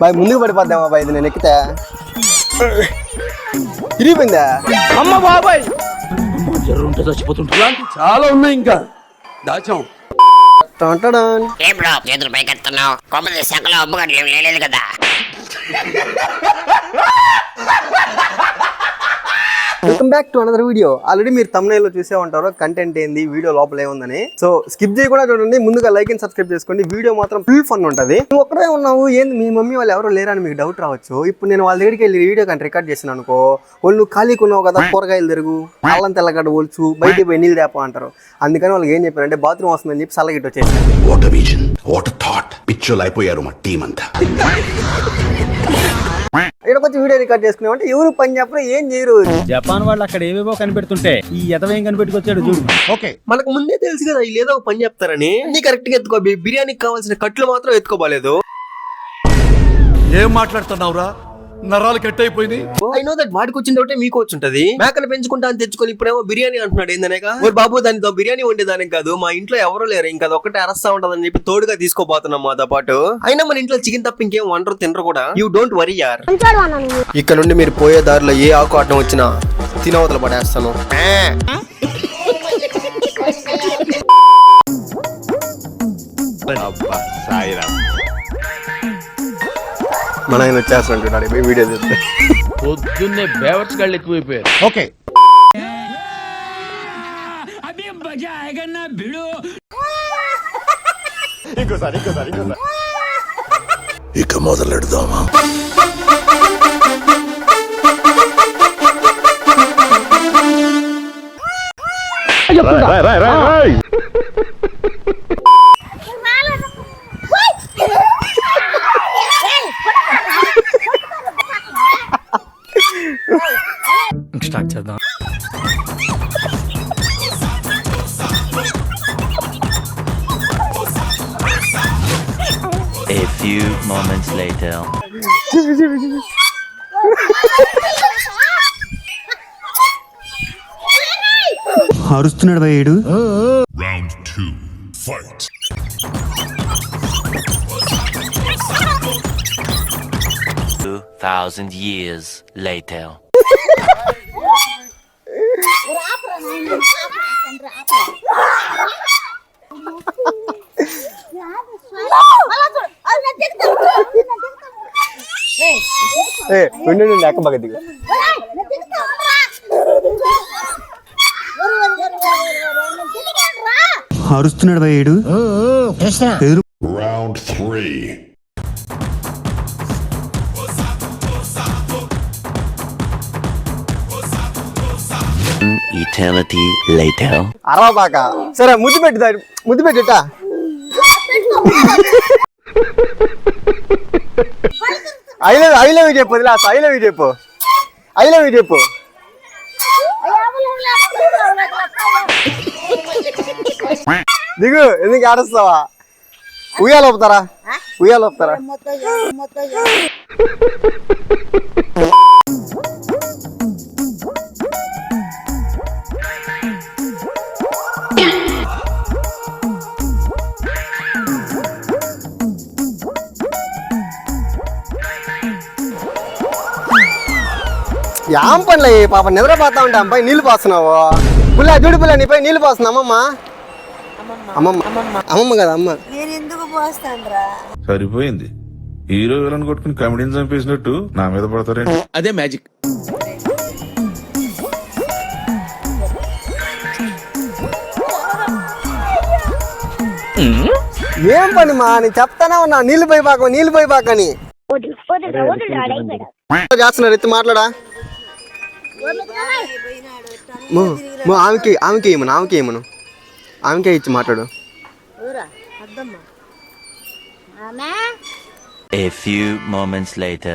Bye ముందుకు పడిపోద్దామా bye, ఇది నేను ఎక్కితే తిరిగిపోయిందా? అమ్మ బాబాయ్ జర్రుంటే చచ్చిపోతుంటా. చాలా ఉన్నాయి ఇంకా దాచాం. ఏం బ్రో చేతులు పైకెత్తున్నావు? కొమ్మది శాఖలో అమ్మగారు ఏం లేదు కదా. Welcome back to another video. Already మీరు thumbnail లో చూసే ఉంటారు కంటెంట్ ఏంది, వీడియో లోపల ఏముందని. సో స్కిప్ చేయకుండా చూడండి, ముందుగా లైక్ అండ్ సబ్స్క్రైబ్ చేసుకోండి. వీడియో మాత్రం ఫుల్ ఫన్ ఉంటుంది. నువ్వు ఒక్కడే ఉన్నావు ఏంది, మీ మమ్మీ వాళ్ళు ఎవరో లేరని మీకు డౌట్ రావచ్చు. ఇప్పుడు నేను వాళ్ళ దగ్గరికి వెళ్ళి వీడియో కానీ రికార్డ్ చేసిన అనుకో, వాళ్ళు నువ్వు ఖాళీగా ఉన్నావు కదా, కూరగాయలు తిరుగు, అల్లం తెల్లగడ్డ ఒలుచు, బయటికి పోయి నీళ్ళు తేప అంటారు. అందుకని వాళ్ళకి ఏం చెప్పారంటే బాత్రూమ్ వస్తుందని చెప్పి సల్లగిట్ వచ్చేసాను. వాట్ విజన్, వాట్ థాట్, పిచ్చోలు అయిపోయారు మా టీం అంతా. ఇక్కడికి వచ్చి వీడియో రికార్డ్ చేసుకున్నామంటే ఎవరు పని చెప్పరు, ఏం చేయరు. జపాన్ వాళ్ళు అక్కడ ఏవేవో కనిపెడుతుంటే ఈ ఎదవేం కనిపెట్టుకొచ్చాడు చూడు. ఓకే, మనకు ముందే తెలుసు కదా వీళ్ళు ఏదో ఒక పని చెప్తారని. నీ కరెక్ట్ గా ఎత్తుకో, బిర్యానీకి కావాల్సిన కట్లు మాత్రం ఎత్తుకోబాలేదు. ఏం మాట్లాడుతున్నావురా? నరాలు కట్ అయిపోయింది. ఐ నో దట్ వాడికి వచ్చింది ఒకటే మీకు వచ్చి ఉంటది. మేకలు పెంచుకుంటా అని తెచ్చుకొని ఇప్పుడేమో బిర్యానీ అంటున్నాడు. ఏందనేగా ఓ బాబు, దానితో బిర్యానీ వండేదానికి కాదు, మా ఇంట్లో ఎవరు లేరు, ఇంకా అదొక్కటే అరస్తా ఉంటదని చెప్పి తోడుగా తీసుకోబోతున్నాం మాతో పాటు. అయినా మన ఇంట్లో చికెన్ తప్ప ఇంకేం వండరు తినరు కూడా. యూ డోంట్ వరీ యార్. ఇక్కడ నుండి మీరు పోయే దారిలో ఏ ఆకు ఆటం వచ్చినా తినవతల పడేస్తాను. మన ఆయన వచ్చేస్తున్నాడు వీడియో చూస్తే. పొద్దున్నే బేవర్స్ గాళ్ళు ఎక్కువైపోయారు. ఓకే, ఇక మొదలెడదామా? స్టార్ట్ చేద్దాం. A few moments later. అరుస్తున్నాడు భయ్యుడు. Round 2, fight. 2,000 years later. ఉండండి అక్క బాగా దిగు. అరుస్తున్నాడు భయ్యుడు. Round 3. Eternity later. అరవబాక. సరే ముద్దు పెట్టి ముద్దు పెట్టేట. ఐ లవ్ యూ చెప్పు, లాస్ట్ ఐ లవ్ యూ చెప్పు, ఐ లవ్ యూ చెప్పు. దిగు, ఎందుకు ఆడుస్తావా? ఉయ్యాలు ఒప్పుతారా, ఉయ్యాలు ఒప్పుతారా? ఏం పనులే పాప, నిద్రపోతా ఉంటే అమ్మాయి నీళ్ళు పోస్తున్నావు. పుల్ల చూడు పుల్ల, నీపై నీళ్ళు పోస్తున్నా అమ్మమ్మ. అమ్మమ్మ అమ్మమ్మ కదా అమ్మ. సరిపోయింది. హీరో విలన్ కొట్టుకుని కమెడీని చంపేసినట్టు నా మీద పడతారే. అదే మ్యాజిక్. ఏం పని మా, నేను చెప్తానే ఉన్నా నీళ్ళు పోయి పాక, నీళ్ళు పోయి పాకని చేస్తున్నారు. ఎత్తి మాట్లాడా. ఆమెకి ఏమను, ఆమెకి ఏమను, ఆమెకే ఇచ్చి మాట్లాడు. A few moments later.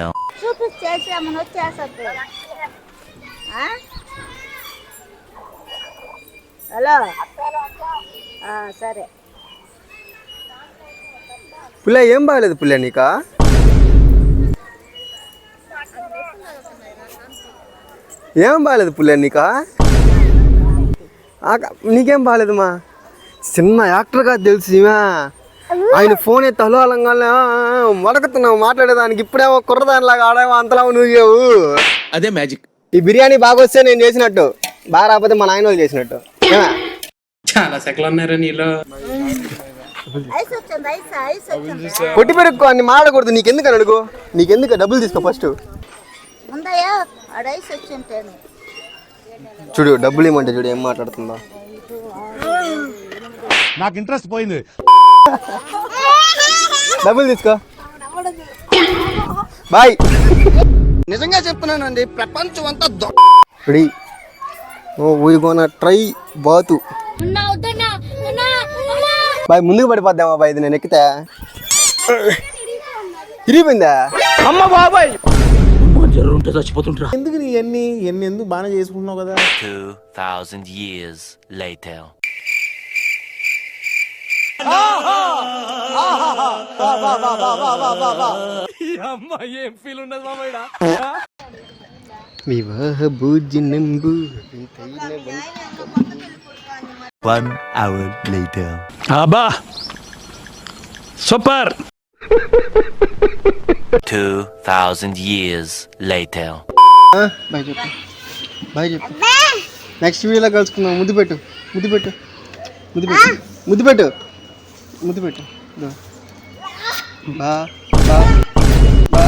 Hello, సరే. పుల్ల ఏం బాగలేదు పుల్ల నీకా? ఏం బాగలేదు పుల్ల నీకా? నీకేం బాగలేదు మా, చిన్న యాక్టర్గా తెలుసు. ఆయన ఫోన్ ఎత్తి హలో అలంగానే వడకుతున్నావు మాట్లాడేదానికి, ఇప్పుడేమో కుర్రదానిలాగా ఆడేమో అంతలా నువ్వు. అదే మ్యాజిక్. ఈ బిర్యానీ బాగా వస్తే నేను చేసినట్టు, బాగా రాకపోతే మా నాయన వాళ్ళు చేసినట్టు. చాలా సెకలు ఉన్నారా నీలో? కొట్టి పెరుక్కో అన్ని మాడకూడదు. నీకెందుకని అడుగు, నీకెందుకు, డబ్బులు తీసుకో ఫస్ట్. చూడు డబ్బులు ఇవ్వమంటే చూడు ఏం మాట్లాడుతుందో. నాకు ఇంట్రెస్ట్ పోయింది. డబ్బులు తీసుకో, బాయ్. నిజంగా చెప్తున్నానండి, ప్రపంచం అంతా వీడు గోన ట్రై బాతు బాయ్. ముందుకు పడిపోద్దామా బాయ్, ఇది నేను ఎక్కితే తిరిగిపోయిందా? అమ్మ బాబాయ్ జరుగుంటే చచ్చిపోతుంటా. ఎందుకు నీ ఎన్ని ఎందుకు బాగా చేసుకుంటున్నావు కదా. 2000 years later. ఏం ఫీల్ ఉండదు మామయ్య. వివాహ భోజనంబు 1 hour later. అబ్బా సూపర్. 2000 years later. బాయ్ చెప్పు, బాయ్ చెప్పు. నెక్స్ట్ వీడియోలో కలుసుకుందాం. ముద్దు పెట్టు, ముద్దు పెట్టు, ముద్దు పెట్టు, ముద్దు పెట్టు, ముద్దు పెట్టు. బా బా బా.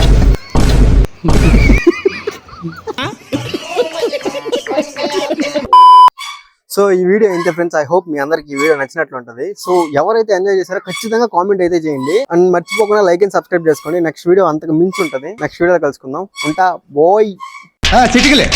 సో ఈ వీడియో ఇంతే ఫ్రెండ్స్. ఐ హోప్ మీ అందరికి ఈ వీడియో నచ్చినట్లు ఉంటుంది. సో ఎవరైతే ఎంజాయ్ చేశారో ఖచ్చితంగా కామెంట్ అయితే చేయండి. అండ్ మర్చిపోకుండా లైక్ అండ్ సబ్స్క్రైబ్ చేసుకోండి. నెక్స్ట్ వీడియో అంతకు మించి ఉంటుంది. నెక్స్ట్ వీడియోలో కలుసుకుందాం. ఉంటా బాయ్. చిటికలే.